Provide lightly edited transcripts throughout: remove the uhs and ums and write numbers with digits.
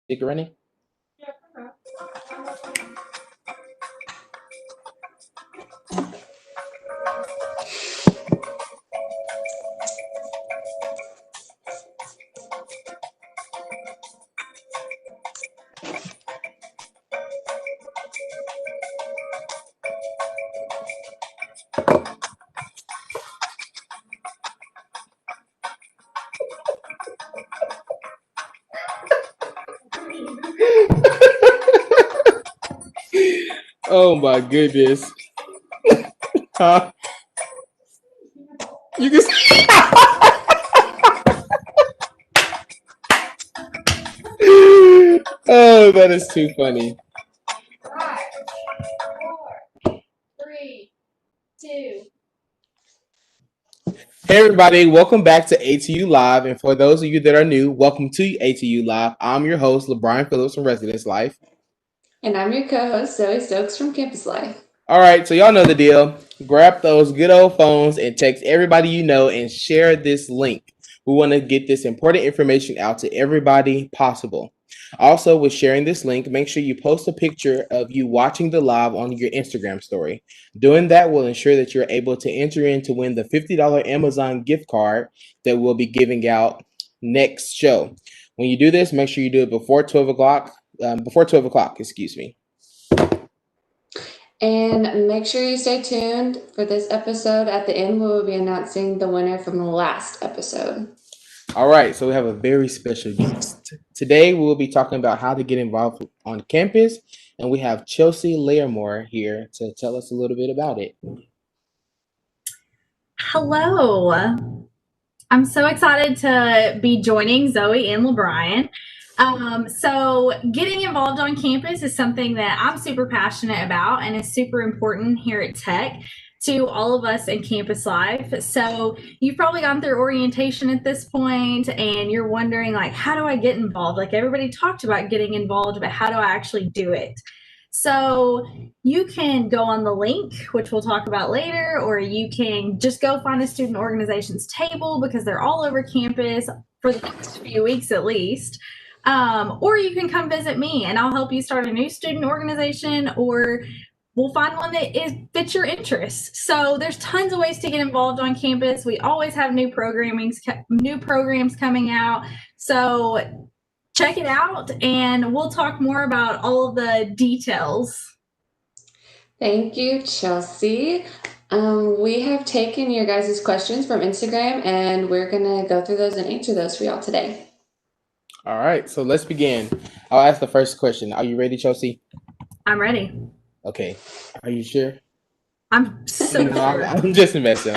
Stick it running. Oh my goodness. Huh? You can see. Oh, that is too funny. Five, four, three, two. Hey everybody, welcome back to ATU Live. And for those of you that are new, welcome to ATU Live. I'm your host, LeBron Phillips from Residence Life. And I'm your co-host, Zoe Stokes from Campus Life. All right, so y'all know the deal. Grab those good old phones and text everybody you know and share this link. We want to get this important information out to everybody possible. Also, with sharing this link, make sure you post a picture of you watching the live on your Instagram story. Doing that will ensure that you're able to enter in to win the $50 Amazon gift card that we'll be giving out next show. When you do this, make sure you do it before 12 o'clock. Before 12 o'clock, excuse me. And make sure you stay tuned for this episode. At the end, we will be announcing the winner from the last episode. All right, so we have a very special guest. Today we will be talking about how to get involved on campus, and we have Chelsea Lairamore here to tell us a little bit about it. Hello. I'm so excited to be joining Zoe and LeBron. So getting involved on campus is something that I'm super passionate about and is super important here at Tech to all of us in campus life. So you've probably gone through orientation at this point and you're wondering, like, how do I get involved? Like, everybody talked about getting involved, but how do I actually do it? So you can go on the link, which we'll talk about later, or you can just go find the student organizations table because they're all over campus for the next few weeks at least. Or you can come visit me and I'll help you start a new student organization, or we'll find one that fits your interests. So there's tons of ways to get involved on campus. We always have new programs coming out. So check it out and we'll talk more about all of the details. Thank you, Chelsea. We have taken your guys' questions from Instagram and we're going to go through those and answer those for y'all today. All right, so let's begin. I'll ask the first question. Are you ready, Chelsea? I'm ready. Okay. Are you sure? I'm so No, sure. I'm just messing.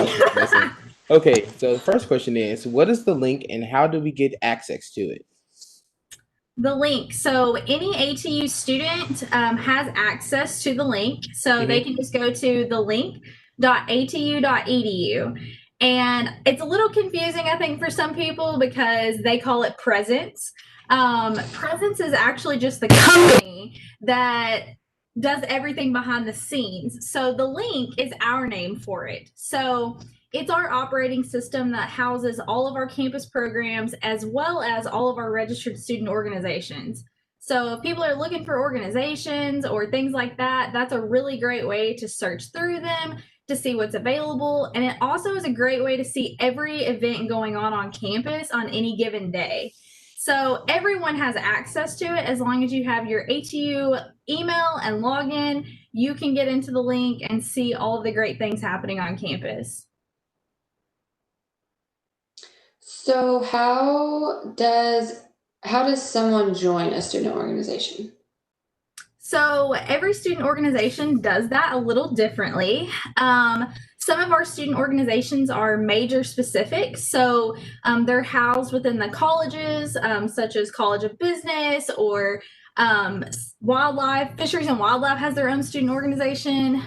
Okay, so the first question is, what is the link and how do we get access to it? The link. So any ATU student has access to the link. So they can just go to the link.atu.edu. And it's a little confusing, I think, for some people because they call it Presence. Presence is actually just the company that does everything behind the scenes. So the link is our name for it. So it's our operating system that houses all of our campus programs as well as all of our registered student organizations. So if people are looking for organizations or things like that, that's a really great way to search through them to see what's available. And it also is a great way to see every event going on campus on any given day. So everyone has access to it as long as you have your ATU email and login. You can get into the link and see all of the great things happening on campus. So how does someone join a student organization? So every student organization does that a little differently. Some of our student organizations are major specific. So they're housed within the colleges, such as College of Business or Wildlife, Fisheries and Wildlife has their own student organization.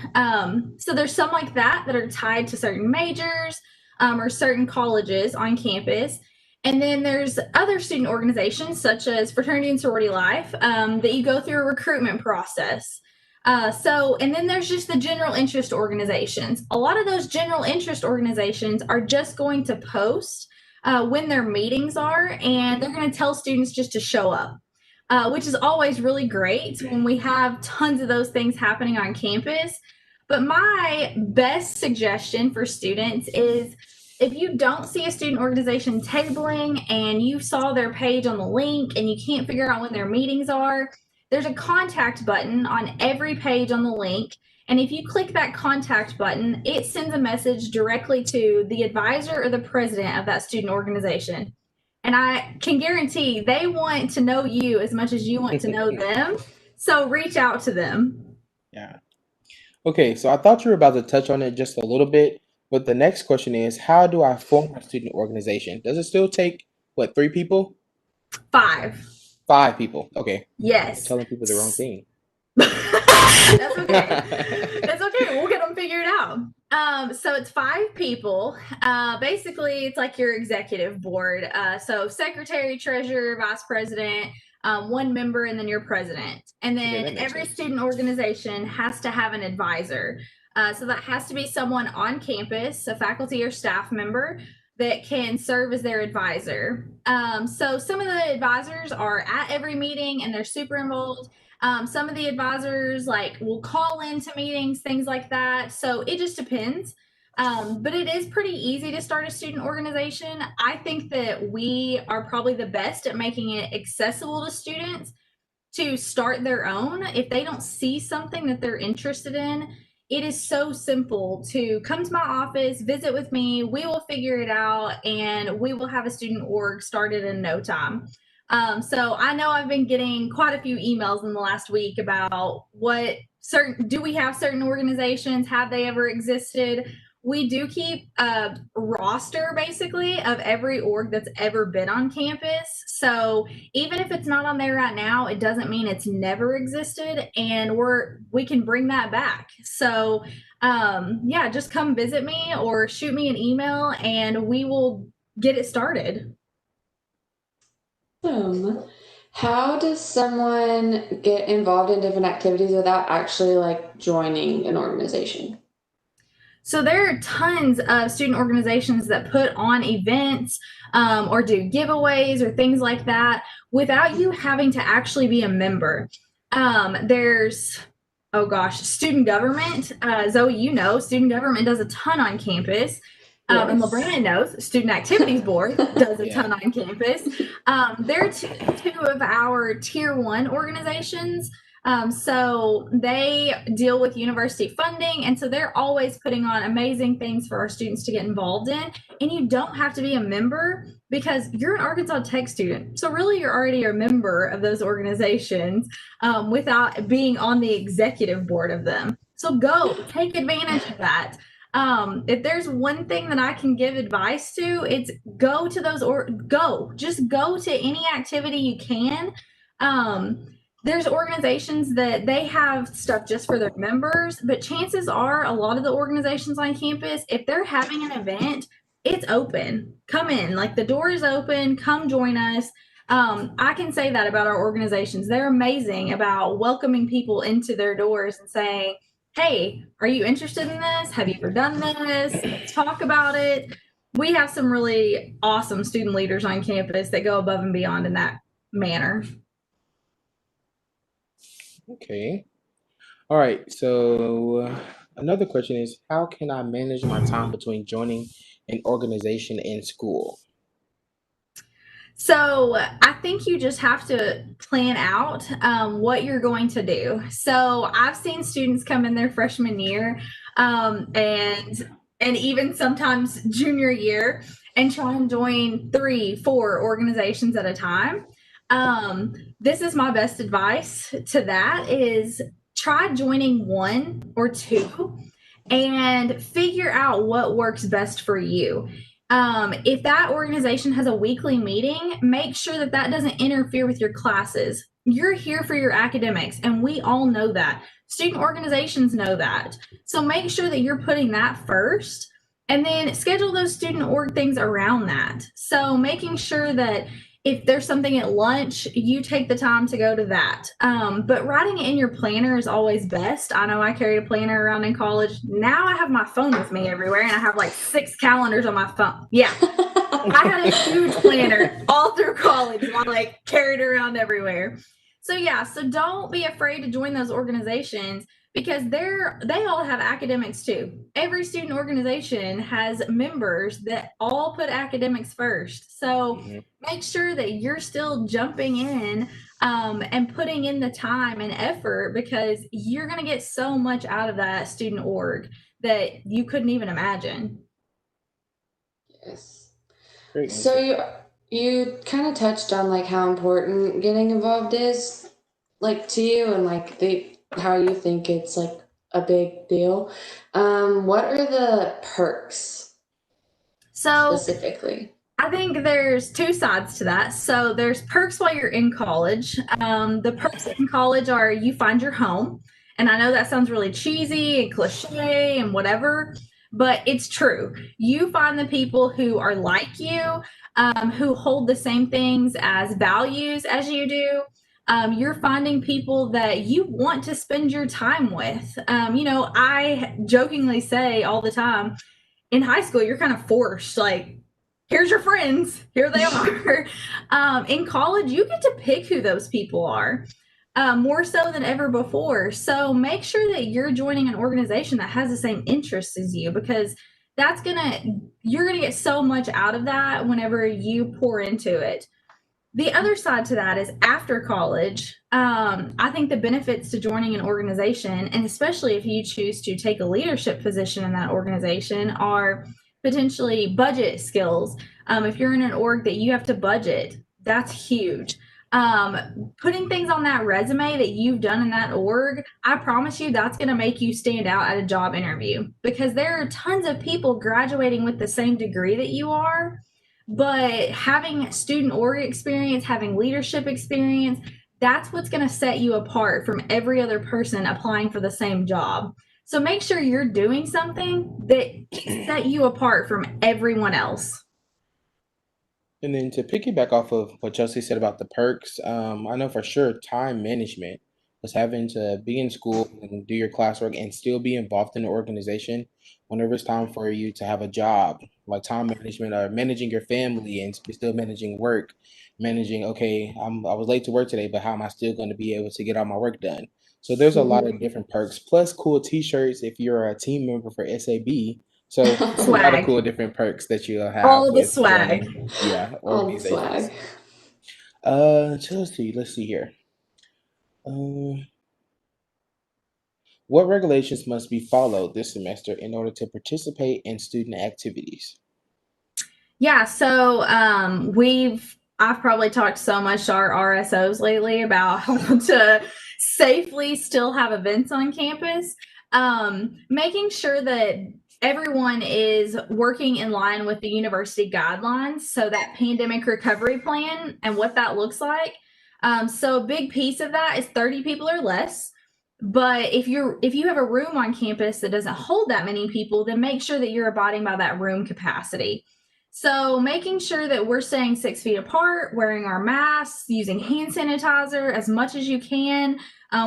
So there's some like that are tied to certain majors or certain colleges on campus. And then there's other student organizations such as Fraternity and Sorority Life that you go through a recruitment process. And then there's just the general interest organizations. A lot of those general interest organizations are just going to post when their meetings are, and they're going to tell students just to show up. which is always really great when we have tons of those things happening on campus. But my best suggestion for students is if you don't see a student organization tabling and you saw their page on the link and you can't figure out when their meetings are, there's a contact button on every page on the link. And if you click that contact button, it sends a message directly to the advisor or the president of that student organization. And I can guarantee they want to know you as much as you want to know them. So reach out to them. Yeah. Okay, so I thought you were about to touch on it just a little bit, but the next question is, how do I form a student organization? Does it still take, 3 people? 5. 5 people. Okay. Yes. I'm telling people the wrong thing. That's okay. That's okay. We'll get them figured out. So it's 5 people. Basically, it's like your executive board. So secretary, treasurer, vice president, 1 member, and then your president. And then every student organization has to have an advisor. So that has to be someone on campus, a faculty or staff member that can serve as their advisor. So some of the advisors are at every meeting and they're super involved. Some of the advisors will call into meetings, things like that. So it just depends. But it is pretty easy to start a student organization. I think that we are probably the best at making it accessible to students to start their own. If they don't see something that they're interested in, it is so simple to come to my office, visit with me. We will figure it out and we will have a student org started in no time. So I know I've been getting quite a few emails in the last week about do we have certain organizations? Have they ever existed? We do keep a roster basically of every org that's ever been on campus. So even if it's not on there right now, it doesn't mean it's never existed, and we can bring that back. So yeah, just come visit me or shoot me an email and we will get it started. How does someone get involved in different activities without actually joining an organization? So there are tons of student organizations that put on events or do giveaways or things like that without you having to actually be a member. There's, student government. Zoe, student government does a ton on campus. Yes. And LeBron knows Student Activities Board does a ton on campus. They're two of our Tier 1 organizations. So they deal with university funding, and so they're always putting on amazing things for our students to get involved in. And you don't have to be a member because you're an Arkansas Tech student. So really you're already a member of those organizations without being on the executive board of them. So go take advantage of that. If there's one thing that I can give advice to, it's go to those just go to any activity you can. There's organizations that they have stuff just for their members, but chances are a lot of the organizations on campus, if they're having an event, it's open. Come in, the door is open, come join us. I can say that about our organizations. They're amazing about welcoming people into their doors and saying, hey, are you interested in this? Have you ever done this? Let's talk about it. We have some really awesome student leaders on campus that go above and beyond in that manner. Okay. All right. So another question is, how can I manage my time between joining an organization and school? So I think you just have to plan out what you're going to do. So I've seen students come in their freshman year and even sometimes junior year and try and join 3, 4 organizations at a time. This is my best advice to that is try joining 1 or 2 and figure out what works best for you. If that organization has a weekly meeting, make sure that doesn't interfere with your classes. You're here for your academics, and we all know that. Student organizations know that. So make sure that you're putting that first, and then schedule those student org things around that. So making sure that if there's something at lunch, you take the time to go to that. But writing it in your planner is always best. I know I carried a planner around in college. Now I have my phone with me everywhere, and I have 6 calendars on my phone. Yeah. I had a huge planner all through college. I like carried around everywhere. So yeah, so don't be afraid to join those organizations because they all have academics too. Every student organization has members that all put academics first. So make sure that you're still jumping in and putting in the time and effort because you're going to get so much out of that student org that you couldn't even imagine. Yes. Great So answer. you kind of touched on like how important getting involved is like to you and like the how you think it's like a big deal. What are the perks So specifically? I think there's two sides to that. So there's perks while you're in college. The perks in college are you find your home. And I know that sounds really cheesy and cliche and whatever, but it's true. You find the people who are like you, who hold the same things as values as you do. You're finding people that you want to spend your time with. I jokingly say all the time, in high school, you're kind of forced, like, here's your friends, here they are. In college, you get to pick who those people are. More so than ever before. So make sure that you're joining an organization that has the same interests as you because you're gonna get so much out of that whenever you pour into it. The other side to that is after college, I think the benefits to joining an organization, and especially if you choose to take a leadership position in that organization, are potentially budget skills. If you're in an org that you have to budget, that's huge. Putting things on that resume that you've done in that org, I promise you that's going to make you stand out at a job interview because there are tons of people graduating with the same degree that you are, but having student org experience, having leadership experience, that's what's going to set you apart from every other person applying for the same job. So make sure you're doing something that set you apart from everyone else. And then to piggyback off of what Chelsea said about the perks, I know for sure time management was having to be in school and do your classwork and still be involved in the organization whenever it's time for you to have a job, like time management or managing your family and still managing work, managing, okay, I was late to work today, but how am I still going to be able to get all my work done? So there's a lot of different perks, plus cool t-shirts if you're a team member for SAB. So there's a lot of Swag. cool different perks that you'll have All the with swag. joining, yeah, All the organizations. swag. Let's see here. Um, what regulations must be followed this semester in order to participate in student activities? Yeah, so I've probably talked so much to our RSOs lately about how to safely still have events on campus. Making sure that everyone is working in line with the university guidelines. So that pandemic recovery plan and what that looks like. So a big piece of that is 30 people or less. But if you have a room on campus that doesn't hold that many people, then make sure that you're abiding by that room capacity. So making sure that we're staying 6 feet apart, wearing our masks, using hand sanitizer as much as you can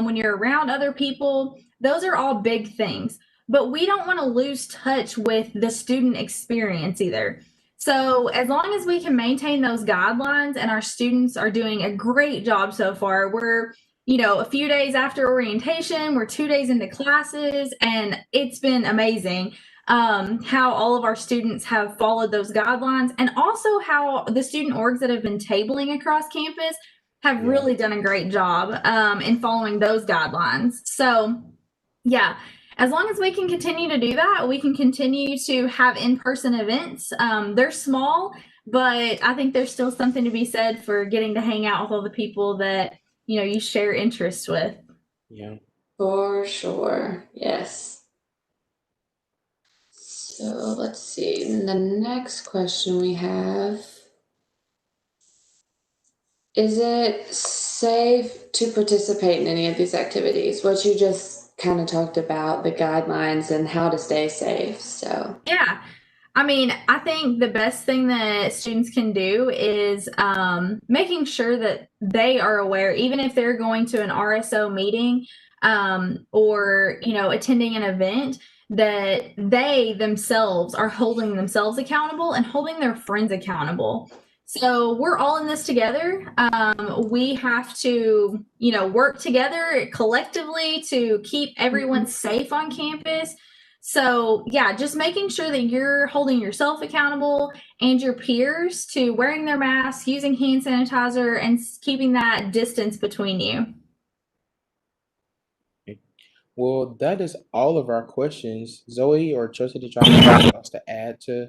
when you're around other people, those are all big things. But we don't want to lose touch with the student experience either. So as long as we can maintain those guidelines and our students are doing a great job so far, we're a few days after orientation, we're 2 days into classes, and it's been amazing how all of our students have followed those guidelines, and also how the student orgs that have been tabling across campus have Yeah. really done a great job in following those guidelines. So, yeah, as long as we can continue to do that, we can continue to have in-person events. They're small, but I think there's still something to be said for getting to hang out with all the people that you share interests with. Yeah. For sure. Yes. So let's see. The next question we have, is it safe to participate in any of these activities? What you just kind of talked about, the guidelines and how to stay safe. So, Yeah. I mean, I think the best thing that students can do is making sure that they are aware, even if they're going to an RSO meeting or attending an event, that they themselves are holding themselves accountable and holding their friends accountable. So we're all in this together. We have to, work together collectively to keep everyone safe on campus. So yeah, just making sure that you're holding yourself accountable and your peers to wearing their masks, using hand sanitizer, and keeping that distance between you. Well, that is all of our questions. Zoe or Chelsea, did y'all have anything else to add to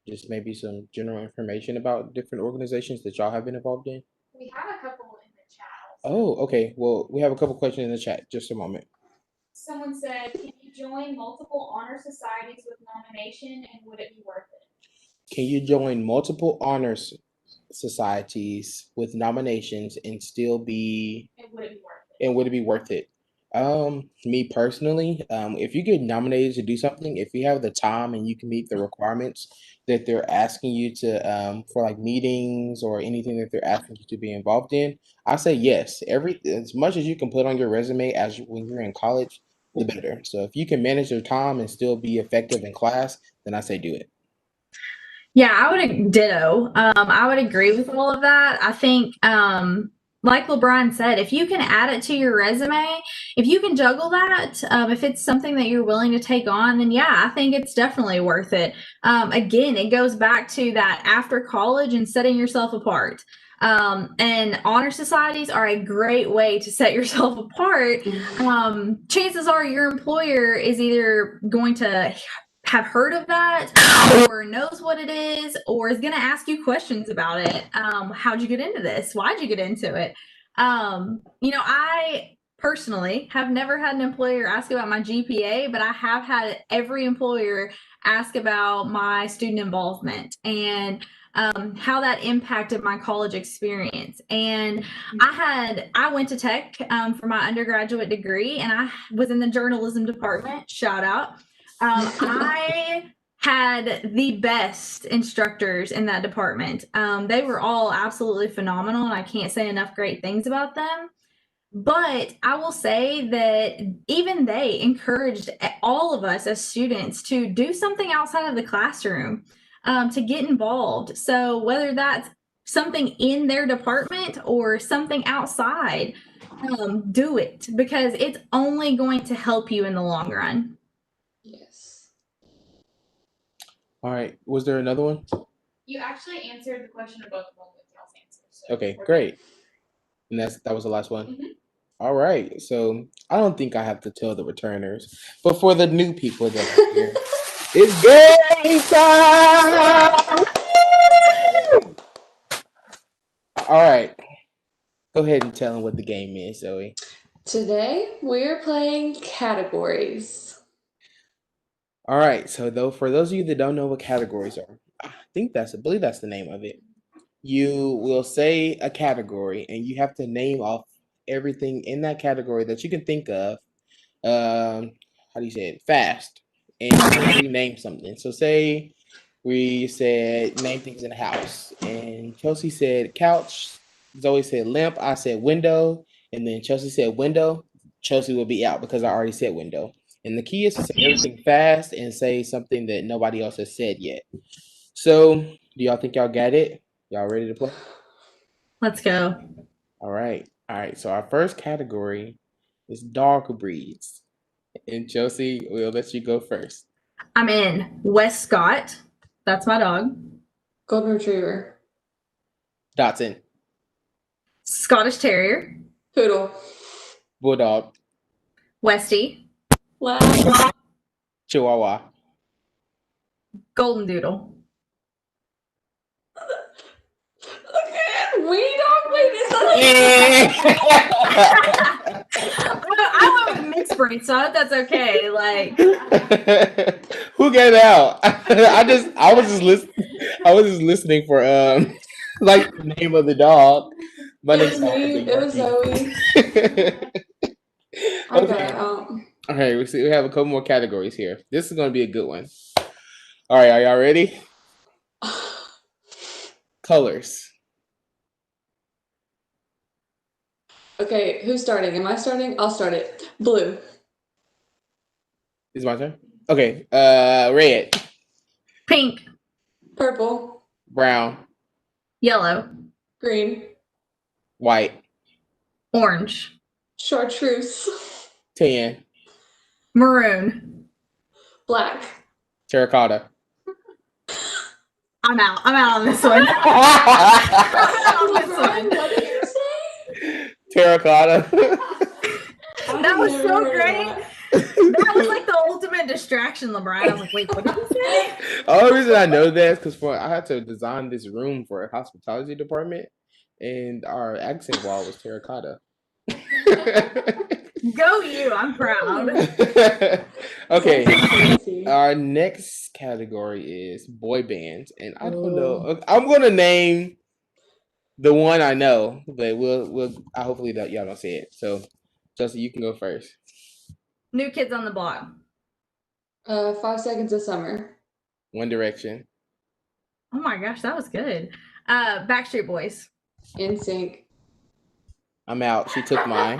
just maybe some general information about different organizations that y'all have been involved in? We have a couple in the chat. Oh, okay. Well, we have a couple questions in the chat. Just a moment. Someone said, can you join multiple honor societies with nomination, and would it be worth it? Can you join multiple honors societies with nominations and still be And would it be worth it? and would it be worth it? Me personally, if you get nominated to do something, if you have the time and you can meet the requirements that they're asking you to for like meetings or anything that they're asking you to be involved in, I say yes. As much as you can put on your resume as when you're in college, the better. So if you can manage your time and still be effective in class, then I say do it. Yeah, I would ditto. I would agree with all of that. I think, like LeBron said, if you can add it to your resume, if you can juggle that, if it's something that you're willing to take on, then yeah, I think it's definitely worth it. Again, it goes back to that after college and setting yourself apart. And honor societies are a great way to set yourself apart. Chances are your employer is either going to have heard of that or knows what it is or is going to ask you questions about it. How'd you get into this? Why'd you get into it? I personally have never had an employer ask about my GPA, but I have had every employer ask about my student involvement and how that impacted my college experience. And I went to tech for my undergraduate degree, and I was in the journalism department. Shout out. I had the best instructors in that department. They were all absolutely phenomenal, and I can't say enough great things about them. But I will say that even they encouraged all of us as students to do something outside of the classroom, to get involved. So whether that's something in their department or something outside, do it because it's only going to help you in the long run. Yes. All right. Was there another one? You actually answered the question of both of them with y'all's answers. So Okay, great. And that was the last one. Mhm. All right. So I don't think I have to tell the returners, but for the new people that are here, it's game time. All right. Go ahead and tell them what the game is, Zoe. Today we're playing categories. All right. So for those of you that don't know what categories are, I believe that's the name of it. You will say a category and you have to name off everything in that category that you can think of. How do you say it? Fast. And we name something. So say we said name things in the house. And Chelsea said couch. Zoe said lamp. I said window. And then Chelsea said window. Chelsea will be out because I already said window. And the key is to say everything fast and say something that nobody else has said yet. So do y'all think y'all got it? Y'all ready to play? Let's go. All right. All right. So our first category is dog breeds. And Chelsea, we'll let you go first. I'm in. Wes Scott. That's my dog. Golden Retriever. Dotson. Scottish Terrier. Poodle. Bulldog. Westie. Lab. Chihuahua. Golden Doodle. We don't play this on I went with mixed breed, so I hope that's okay. Like, who gave it out? I was just listening for like the name of the dog. My It name's was me. It was Zoe. I got Okay. it out. Okay, we have a couple more categories here. This is gonna be a good one. All right, are y'all ready? Colors. Okay, who's starting? Am I starting? I'll start it. Blue. Is my turn? Okay. Red, Pink. Purple. brown, Yellow. Green. white, Orange. Chartreuse. tan, Maroon. Black. terracotta. I'm out. I'm out on this one. I'm out on this LeBron, one. what did you say? Terracotta. That was I've never so heard great. that. That was like the ultimate distraction, LeBron. I was like, wait, what did he say? The only reason I know that is because I had to design this room for a hospitality department, and our accent wall was terracotta. Go you. I'm proud. Okay. Fancy. Our next category is boy bands, and I don't know. Oh. I'm gonna name the one I know, but we'll. I hopefully that y'all don't say it. So, Chelsea, you can go first. New Kids on the Block. 5 Seconds of Summer. One Direction. Oh my gosh, that was good. Backstreet Boys. In Sync. I'm out. She took mine.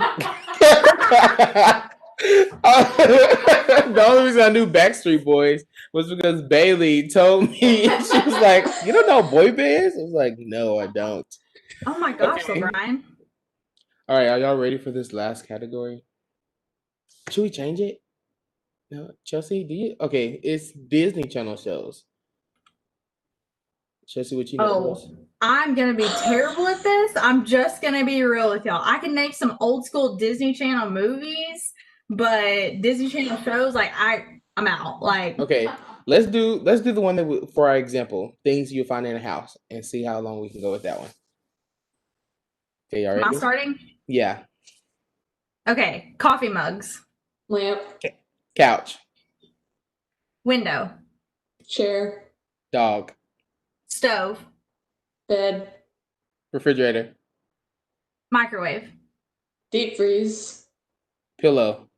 The only reason I knew Backstreet Boys was because Bailey told me. She was like, "You don't know boy bands?" I was like, "No, I don't." Oh my gosh, Okay. LeBron. All right, are y'all ready for this last category? Should we change it? No, Chelsea, do you? Okay, it's Disney Channel shows. Chelsea, what you know? Oh, I'm gonna be terrible at this. I'm just gonna be real with y'all. I can name some old school Disney Channel movies, but Disney Channel shows, like I'm out. Like, Okay, let's do the one that for our example, things you'll find in a house, and see how long we can go with that one. Okay, y'all am I ready? starting? Yeah. Okay, coffee mugs, Lamp. Couch, window, Chair. dog, stove, Bed. refrigerator, microwave, Deep freeze. pillow.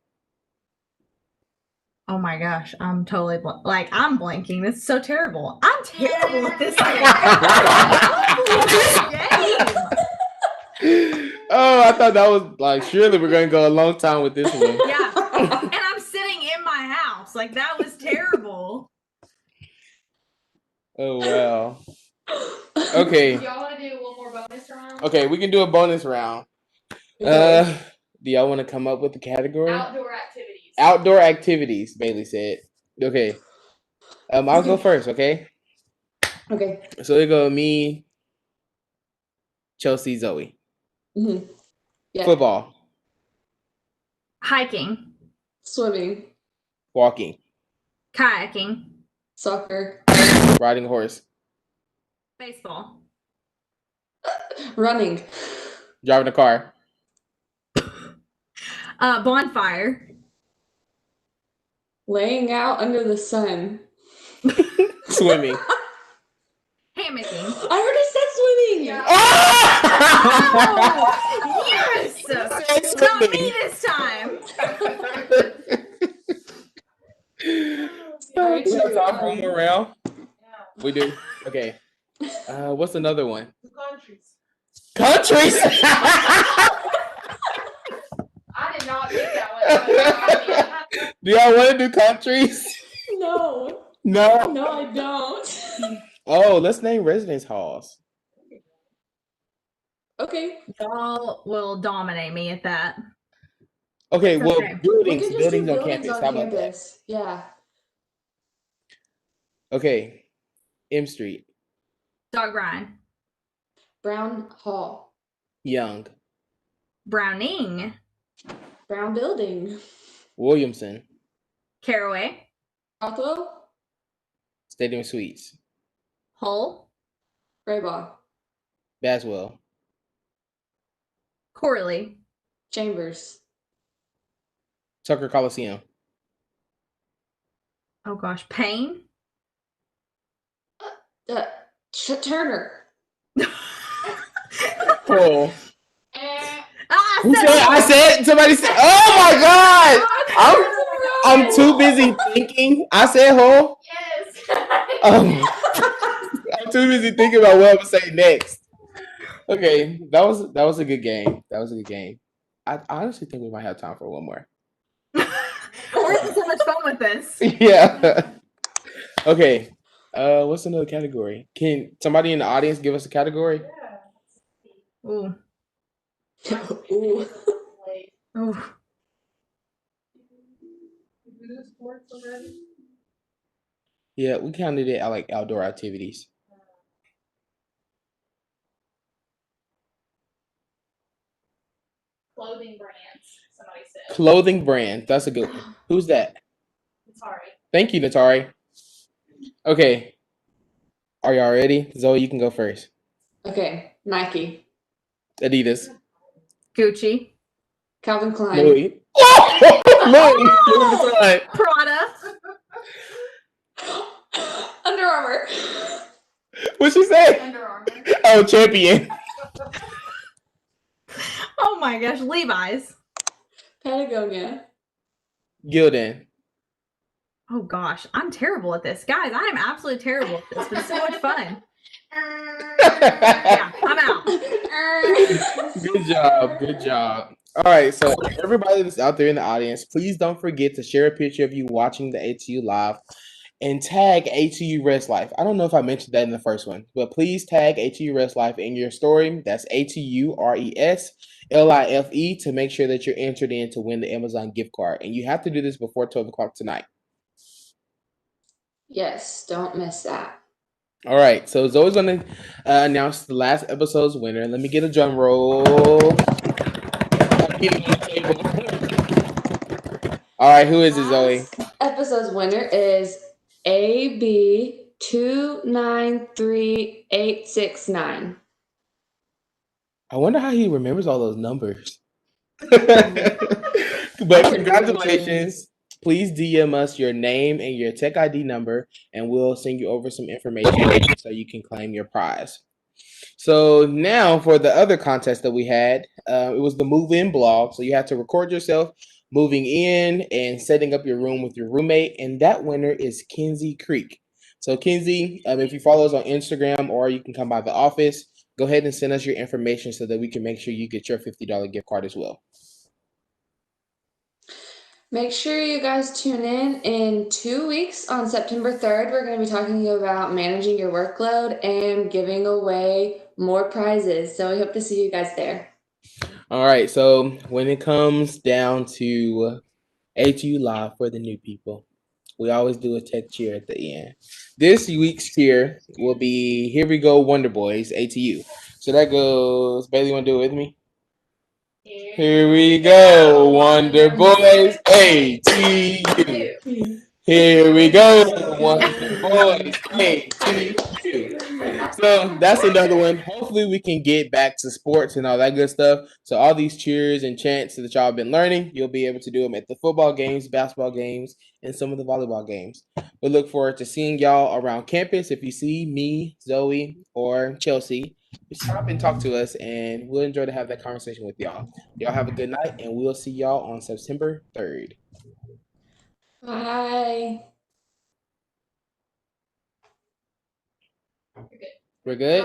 oh my gosh, I'm totally I'm blanking. This is so terrible. I'm terrible at this game. Oh, I thought that was like surely we're gonna go a long time with this one. Yeah, and I'm sitting in my house. Like that was terrible. Oh wow. Okay. Do y'all want to do one more bonus round? Okay, we can do a bonus round. Okay. Do y'all want to come up with the category? Outdoor activities. Outdoor activities, Bailey said. Okay. I'll go first, okay? Okay. So it go me, Chelsea, Zoe. Mm-hmm. Yeah. Football, Hiking, Swimming. walking, kayaking, Soccer. riding a horse, baseball, Running. driving a car, bonfire, Laying out under the sun. swimming. hammocking. I already said swimming. Yeah. Oh, yes! Not me this time. Alright, We have shoot. time for one more round. Yeah. We do. Okay. What's another one? The countries. Countries. I did not pick that one. Do y'all want to do countries? No. No. No, I don't. Oh, let's name residence halls. Okay. Y'all will dominate me at that. Okay, It's well, okay. We buildings, can just buildings do on buildings campus. on How about that? campus. Yeah. Okay, M Street, Dog Ryan, Brown Hall. Young, Browning, Brown Building. Williamson, Caraway, Rothwell. Stadium Suites, Hull, Graybaugh. Baswell, Corley, Chambers. Tucker Coliseum, oh gosh, Payne, Turner. Cole. Who said? Hull. I said. Somebody said. Oh my God! I'm too busy thinking. I said Hull. Yes. I'm too busy thinking about what I'm gonna say next. Okay, that was a good game. That was a good game. I honestly think we might have time for one more. We're having so much fun with this. Yeah. Okay. What's another category? Can somebody in the audience give us a category? Ooh. Ooh. Ooh. Yeah, we counted it like outdoor activities. Clothing brands, somebody said. Clothing brand. That's a good one. Who's that? Sorry. Thank you, Natari. Okay. Are y'all ready? Zoe, you can go first. Okay, Nike, Adidas. Gucci. Calvin Klein, Louis. Louis. Louis Vuitton. Prada. Under Armour, What'd she say? Under Armour. Oh, Champion. Oh my gosh, Levi's. Patagonia, Gildan. Oh gosh, I'm terrible at this. Guys, I am absolutely terrible at this, but it's so much fun. Yeah, I'm out. Good job. Good job. All right. So, everybody that's out there in the audience, please don't forget to share a picture of you watching the ATU live and tag ATU Rest Life. I don't know if I mentioned that in the first one, but please tag ATU Rest Life in your story. That's ATURESLIFE to make sure that you're entered in to win the Amazon gift card. And you have to do this before 12 o'clock tonight. yes, don't miss that. All right. So, Zoe's going to announce the last episode's winner. Let me get a drum roll. All right. Who is it, Zoe? Last episode's winner is AB293869. I wonder how he remembers all those numbers. But congratulations. Please DM us your name and your tech ID number, and we'll send you over some information so you can claim your prize. So now for the other contest that we had, it was the move-in blog. So you have to record yourself moving in and setting up your room with your roommate, and that winner is Kinsey Creek. So Kinsey, if you follow us on Instagram or you can come by the office, go ahead and send us your information so that we can make sure you get your $50 gift card as well. Make sure you guys tune in 2 weeks on September 3rd. We're going to be talking about managing your workload and giving away more prizes. So we hope to see you guys there. All right. So when it comes down to ATU Live for the new people, we always do a tech cheer at the end. This week's cheer will be Here We Go Wonder Boys ATU. So that goes, Bailey, want to do it with me? Here we go, Wonder Boys ATU. Here we go, Wonder Boys ATU. So that's another one. Hopefully we can get back to sports and all that good stuff. So all these cheers and chants that y'all have been learning, you'll be able to do them at the football games, basketball games, and some of the volleyball games. We look forward to seeing y'all around campus. If you see me, Zoe, or Chelsea, stop and talk to us, and we'll enjoy to have that conversation with y'all. Y'all have a good night, and we'll see y'all on September 3rd. Bye. We're good?